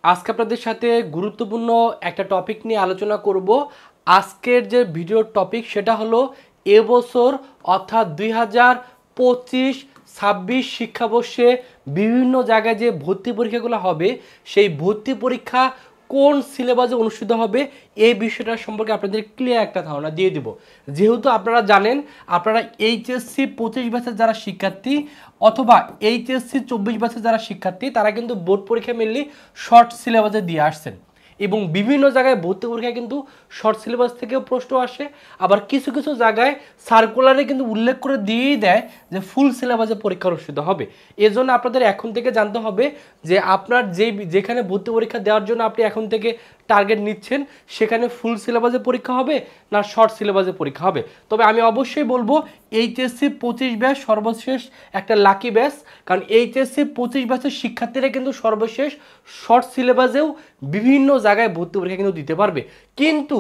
আজকে আপনাদের সাথে গুরুত্বপূর্ণ একটা টপিক নিয়ে আলোচনা করব। আজকের যে ভিডিওর টপিক সেটা হলো এবছর অর্থাৎ 2025-26 শিক্ষাবর্ষে বিভিন্ন জায়গায় যে ভর্তি পরীক্ষাগুলো হবে সেই ভর্তি পরীক্ষা কোন সিলেবাসে অনুষ্ঠিত হবে এই বিষয়টা সম্পর্কে আপনাদের ক্লিয়ার একটা ধারণা দিয়ে দিব। যেহেতু আপনারা জানেন আপনারা এইচএসসি 25 ব্যাচের যারা শিক্ষার্থী অথবা এইচএসসি 24 ব্যাচের যারা শিক্ষার্থী তারা কিন্তু বোর্ড পরীক্ষা মেনলি শর্ট সিলেবাসে দিয়ে আসছেন এবং বিভিন্ন জায়গায় ভর্তি পরীক্ষায় কিন্তু শর্ট সিলেবাস থেকেও প্রশ্ন আসে, আবার কিছু কিছু জায়গায় সার্কুলারে কিন্তু উল্লেখ করে দিয়েই দেয় যে ফুল সিলেবাসে পরীক্ষা অনুষ্ঠিত হবে। এর জন্য আপনাদের এখন থেকে জানতে হবে যে আপনার যেখানে ভর্তি পরীক্ষা দেওয়ার জন্য আপনি এখন থেকে টার্গেট নিচ্ছেন সেখানে ফুল সিলেবাসে পরীক্ষা হবে না শর্ট সিলেবাসে পরীক্ষা হবে। তবে আমি অবশ্যই বলবো এইচএসসি 25 ব্যাচ সর্বশেষ একটা লাকি ব্যাচ, কারণ এইচএসসি 25 ব্যাচের শিক্ষার্থীরা কিন্তু সর্বশেষ শর্ট সিলেবাসেও বিভিন্ন জায়গায় ভর্তি পরীক্ষা কিন্তু দিতে পারবে। কিন্তু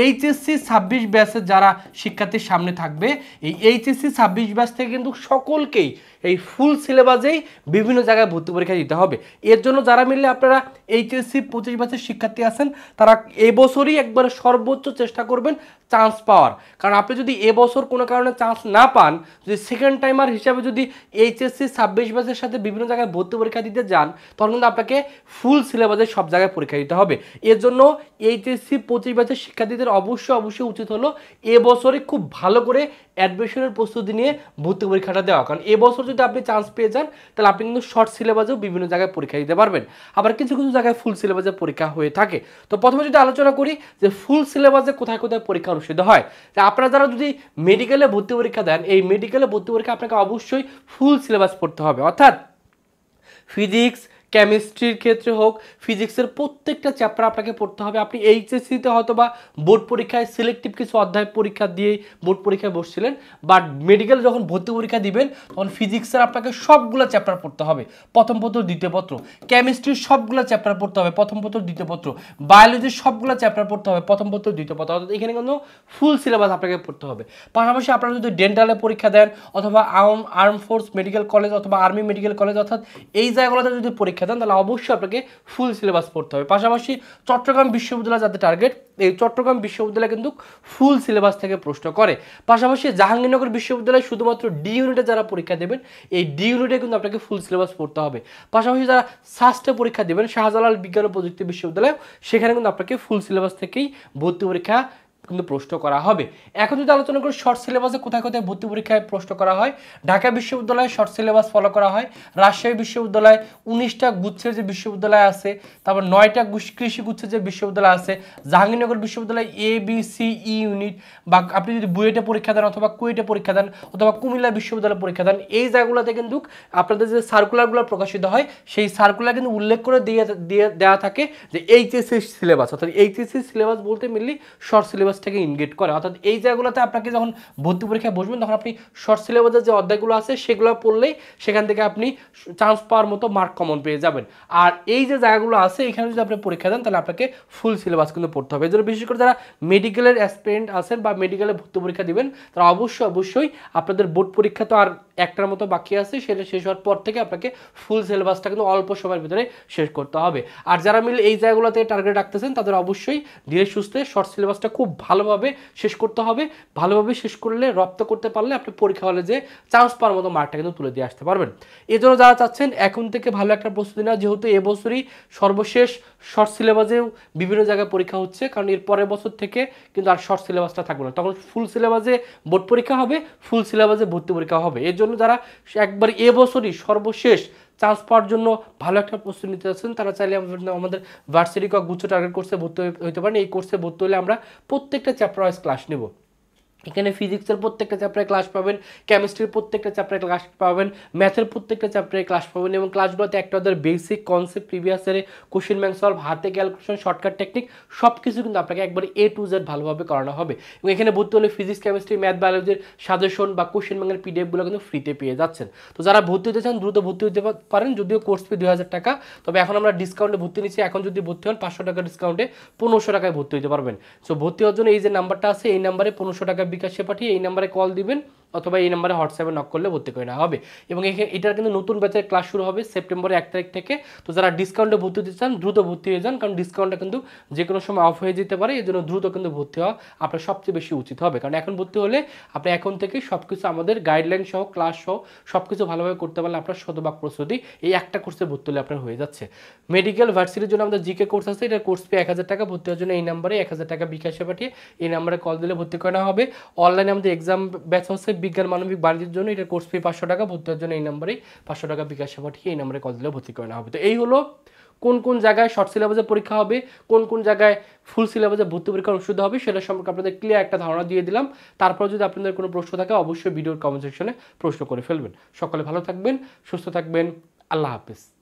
এইচএসসি 26 ব্যাচের যারা শিক্ষার্থীর সামনে থাকবে এই এইচএসসি 26 ব্যাচ থেকে কিন্তু সকলকেই এই ফুল সিলেবাসেই বিভিন্ন জায়গায় ভর্তি পরীক্ষা দিতে হবে। এর জন্য যারা মিললে আপনারা এইচএসসি 25 ব্যাচের শিক্ষার্থী আছেন তারা এবছরই একবারে সর্বোচ্চ চেষ্টা করবেন চান্স পাওয়ার, কারণ আপনি যদি এবছর কোনো কারণে চান্স না পান, যদি সেকেন্ড টাইমার হিসাবে যদি এইচএসসি 26 ব্যাচের সাথে বিভিন্ন জায়গায় ভর্তি পরীক্ষা দিতে যান তখন কিন্তু আপনাকে ফুল সিলেবাসে সব জায়গায় পরীক্ষা দিতে হবে। এর জন্য এইচএসসি 25 ব্যাচের শিক্ষার্থীদের অবশ্যই উচিত হলো এবছরই খুব ভালো করে অ্যাডমিশনের প্রস্তুতি নিয়ে ভর্তি পরীক্ষাটা দেওয়া, কারণ এবছর যদি আপনি চান্স পেয়ে যান তাহলে আপনি কিন্তু শর্ট সিলেবাসেও বিভিন্ন জায়গায় পরীক্ষা দিতে পারবেন, আবার কিছু কিছু জায়গায় ফুল সিলেবাসে পরীক্ষা হয়ে থাকে। তো প্রথমে যদি আলোচনা করি যে ফুল সিলেবাসে কোথায় কোথায় পরীক্ষা অনুষ্ঠিত হয়, তা আপনারা যারা যদি মেডিকেলে ভর্তি পরীক্ষা দেন এই মেডিকেলে ভর্তি পরীক্ষা আপনাকে অবশ্যই ফুল সিলেবাস পড়তে হবে, অর্থাৎ ফিজিক্স কেমিস্ট্রির ক্ষেত্রে হোক ফিজিক্সের প্রত্যেকটা চ্যাপ্টার আপনাকে পড়তে হবে। আপনি এইচএসসিতে হয়তো বা বোর্ড পরীক্ষায় সিলেক্টিভ কিছু অধ্যায় পরীক্ষা দিয়ে বোর্ড পরীক্ষায় বসছিলেন, বাট মেডিকেল যখন ভর্তি পরীক্ষা দিবেন তখন ফিজিক্সের আপনাকে সবগুলো চ্যাপ্টার পড়তে হবে, প্রথম পত্র দ্বিতীয় পত্র, কেমিস্ট্রির সবগুলো চ্যাপ্টার পড়তে হবে, প্রথম পত্র দ্বিতীয় পত্র, বায়োলজির সবগুলো চ্যাপ্টার পড়তে হবে, প্রথম পত্র দ্বিতীয় পত্র, অর্থাৎ এখানে কিন্তু ফুল সিলেবাস আপনাকে পড়তে হবে। পাশাপাশি আপনারা যদি ডেন্টালে পরীক্ষা দেন অথবা আর্ম ফোর্স মেডিকেল কলেজ অথবা আর্মি মেডিকেল কলেজ অর্থাৎ এই জায়গাগুলোতে যদি পরীক্ষা দেন তাহলে অবশ্যই আপনাকে ফুল সিলেবাস পড়তে হবে। পাশাপাশি চট্টগ্রাম বিশ্ববিদ্যালয় যাদের টার্গেট এই চট্টগ্রাম বিশ্ববিদ্যালয় কিন্তু ফুল সিলেবাস থেকে প্রশ্ন করে। পাশাপাশি জাহাঙ্গীরনগর বিশ্ববিদ্যালয় শুধুমাত্র ডি ইউনিটে যারা পরীক্ষা দেবেন এই ডি ইউনিটে কিন্তু আপনাকে ফুল সিলেবাস পড়তে হবে। পাশাপাশি যারা সাস্টে পরীক্ষা দেবেন শাহজালাল বিজ্ঞান ও প্রযুক্তি বিশ্ববিদ্যালয় সেখানে কিন্তু আপনাকে ফুল সিলেবাস থেকেই ভর্তি পরীক্ষা কিন্তু প্রশ্ন করা হবে। এখন যদি আলোচনা করি শর্ট সিলেবাসে কোথায় কোথায় ভর্তি পরীক্ষায় প্রশ্ন করা হয়, ঢাকা বিশ্ববিদ্যালয়ে শর্ট সিলেবাস ফলো করা হয়, রাজশাহী বিশ্ববিদ্যালয় 19টা গুচ্ছের যে বিশ্ববিদ্যালয় আছে, তারপর 9টা কৃষি গুচ্ছের যে বিশ্ববিদ্যালয় আছে, জাহাঙ্গীরনগর বিশ্ববিদ্যালয় A B C E unit, বা আপনি যদি বুয়েটে পরীক্ষা দেন অথবা কুয়েটে পরীক্ষা দেন অথবা কুমিল্লা বিশ্ববিদ্যালয়ে পরীক্ষা দেন এই জায়গাগুলোতে কিন্তু আপনাদের যে সার্কুলারগুলো প্রকাশিত হয় সেই সার্কুলার কিন্তু উল্লেখ করে দেওয়া থাকে যে এইচএসসি সিলেবাস, অর্থাৎ এইচএসসি সিলেবাস বলতে মেনলি শর্ট সিলেবাস থেকে ইনগেট করে, অর্থাৎ এই জায়গাগুলোতে আপনাকে যখন ভর্তি পরীক্ষায় বসবেন তখন আপনি শর্ট সিলেবাসের যে অধ্যায়গুলো আছে সেগুলো পড়লেই সেখান থেকে আপনি চান্স পাওয়ার মতো মার্ক কমন পেয়ে যাবেন। আর এই যে জায়গাগুলো আছে এখানে যদি আপনি পরীক্ষা দেন তাহলে আপনাকে ফুল সিলেবাস কিন্তু পড়তে হবে। এই জন্য বিশেষ করে যারা মেডিকেলের অ্যাসপিরেন্ট আছেন বা মেডিকেলে ভর্তি পরীক্ষা দিবেন তারা অবশ্যই আপনাদের বোর্ড পরীক্ষা তো আর একটার মতো বাকি আছে, সেটা শেষ হওয়ার পর থেকে আপনাকে ফুল সিলেবাসটা কিন্তু অল্প সময়ের ভিতরে শেষ করতে হবে। আর যারা মিলে এই জায়গাগুলোতে টার্গেট রাখতেছেন তাদের অবশ্যই ধীরে সুস্থে শর্ট সিলেবাসটা খুব ভালোভাবে শেষ করতে হবে। ভালোভাবে শেষ করলে রপ্ত করতে পারলে আপনি পরীক্ষা হলে যে চান্স পাওয়ার মতো মার্কটা কিন্তু তুলে দিয়ে আসতে পারবেন। এই জন্য যারা চাচ্ছেন এখন থেকে ভালো একটা প্রস্তুতি নেওয়া, যেহেতু এবছরই সর্বশেষ শর্ট সিলেবাসেও বিভিন্ন জায়গায় পরীক্ষা হচ্ছে, কারণ এর পরের বছর থেকে কিন্তু আর শর্ট সিলেবাসটা থাকবে না, তখন ফুল সিলেবাসে বোর্ড পরীক্ষা হবে, ফুল সিলেবাসে ভর্তি পরীক্ষা হবে। এর জন্য যারা একবার এবছরই সর্বশেষ চান্স পাওয়ার জন্য ভালো একটা প্রস্তুতি নিতে চাচ্ছেন তারা চাইলে আমাদের ভার্সিটি গুচ্ছ টার্গেট কোর্সে ভর্তি হতে পারেন। এই কোর্সে ভর্তি হলে আমরা প্রত্যেকটা চ্যাপ্টার ওয়াইজ ক্লাস নেব। এখানে ফিজিক্সের প্রত্যেকটা চ্যাপ্টারে ক্লাস পাবেন, কেমিস্ট্রির প্রত্যেকটা চ্যাপ্টারে ক্লাস পাবেন, ম্যাথের প্রত্যেকটা চ্যাপ্টারে ক্লাস পাবেন এবং ক্লাসগুলোতে একটা ওদের বেসিক কনসেপ্ট প্রিভিয়াসের কোশ্চেন ব্যাংক সলভ হাতে ক্যালকুলেশন শর্টকাট টেকনিক সব কিছু কিন্তু আপনাকে একবার A to Z ভালোভাবে করানো হবে। এবং এখানে ভর্তি হলে ফিজিক্স কেমিস্ট্রি ম্যাথ বায়োলজির সাজেশন বা কোশ্চেন ব্যাংকের পিডিএফগুলো কিন্তু ফ্রিতে পেয়ে যাচ্ছেন। তো যারা ভর্তি হতে চান দ্রুত ভর্তি হতে পারেন, যদিও কোর্স ফি 2000 টাকা, তবে এখন আমরা ডিসকাউন্টে ভর্তি নিচ্ছি। এখন যদি ভর্তি হন 500 টাকা ডিসকাউন্টে 1500 টাকায় ভর্তি হতে পারবেন। সো ভর্তি হওয়ার জন্য এই যে নাম্বারটা আছে এই নাম্বারে 1500 টাকা বিকাশে পাঠিয়ে এই নাম্বারে কল দিবেন, অথবা এই নাম্বারে হোয়াটসঅ্যাপে নক করলে ভর্তি করে নেওয়া হবে। এবং এটার কিন্তু নতুন ব্যাচের ক্লাস শুরু হবে সেপ্টেম্বরের 1 তারিখ থেকে। তো যারা ডিসকাউন্টে ভর্তি হতে চান দ্রুত ভর্তি হয়ে যান, কারণ ডিসকাউন্টটা কিন্তু যে কোনো সময় অফ হয়ে যেতে পারে, এই জন্য দ্রুত কিন্তু ভর্তি হওয়া আপনার সবচেয়ে বেশি উচিত হবে। কারণ এখন ভর্তি হলে আপনি এখন থেকে সব কিছু আমাদের গাইডলাইন সহ ক্লাস সহ সব কিছু ভালোভাবে করতে পারলে আপনার শতভাগ প্রস্তুতি এই একটা কোর্সে ভর্তি হলে আপনার হয়ে যাচ্ছে। মেডিকেল ভার্সিটির জন্য আমাদের জিকে কোর্স আছে, এটা কোর্স ফি 1000 টাকা, ভর্তি হওয়ার জন্য এই নাম্বারে 1000 টাকা বিকাশে পাঠিয়ে এই নাম্বারে কল দিলে ভর্তি করা হবে। অনলাইনে আমাদের এক্সাম ব্যাচ হচ্ছে বিজ্ঞান মানবিক বাণিজ্যের জন্য, এটা কোর্স ফি 500 টাকা, ভর্তি হওয়ার জন্য এই নাম্বারে 500 টাকা বিকাশে পাঠিয়ে এই নাম্বারে কল দিলে ভর্তি করা হবে। তো এই হলো কোন কোন জায়গায় শর্ট সিলেবাসে পরীক্ষা হবে, কোন কোন জায়গায় ফুল সিলেবাসে ভর্তি পরীক্ষা অনুষ্ঠিত হবে, সেটা সম্পর্কে আপনাদের ক্লিয়ার একটা ধারণা দিয়ে দিলাম। তারপর যদি আপনাদের কোনো প্রশ্ন থাকে অবশ্যই ভিডিওর কমেন্ট সেকশনে প্রশ্ন করে ফেলবেন। সকলে ভালো থাকবেন, সুস্থ থাকবেন, আল্লাহ হাফেজ।